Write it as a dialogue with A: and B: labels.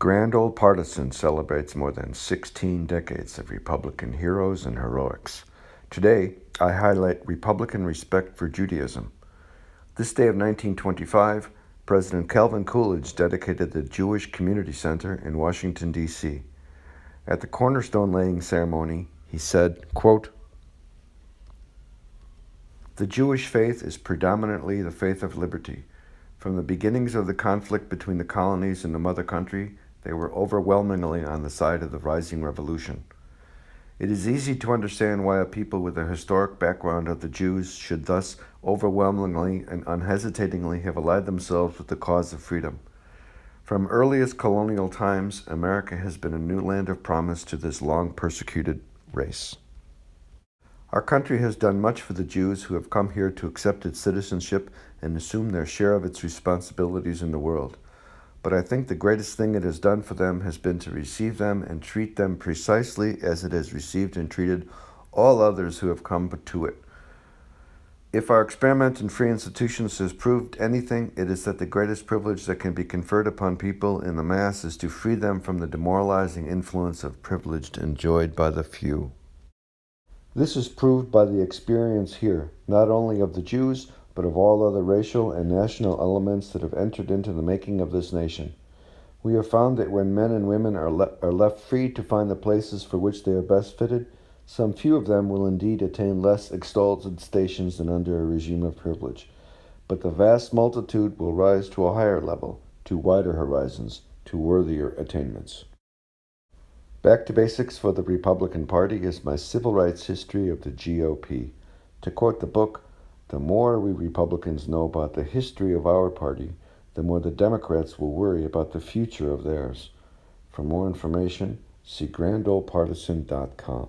A: Grand Old Partisan celebrates more than 16 decades of Republican heroes and heroics. Today, I highlight Republican respect for Judaism. This day of 1925, President Calvin Coolidge dedicated the Jewish Community Center in Washington, D.C. At the cornerstone laying ceremony, he said, quote, "The Jewish faith is predominantly the faith of liberty. From the beginnings of the conflict between the colonies and the mother country, they were overwhelmingly on the side of the rising revolution. It is easy to understand why a people with the historic background of the Jews should thus overwhelmingly and unhesitatingly have allied themselves with the cause of freedom. From earliest colonial times, America has been a new land of promise to this long persecuted race. Our country has done much for the Jews who have come here to accept its citizenship and assume their share of its responsibilities in the world. But I think the greatest thing it has done for them has been to receive them and treat them precisely as it has received and treated all others who have come to it. If our experiment in free institutions has proved anything, it is that the greatest privilege that can be conferred upon people in the mass is to free them from the demoralizing influence of privilege enjoyed by the few. This is proved by the experience here, not only of the Jews, but of all other racial and national elements that have entered into the making of this nation. We have found that when men and women are left free to find the places for which they are best fitted, some few of them will indeed attain less exalted stations than under a regime of privilege. But the vast multitude will rise to a higher level, to wider horizons, to worthier attainments. Back to basics for the Republican Party is my civil rights history of the GOP. To quote the book, "The more we Republicans know about the history of our party, the more the Democrats will worry about the future of theirs." For more information, see grandoldpartisan.com.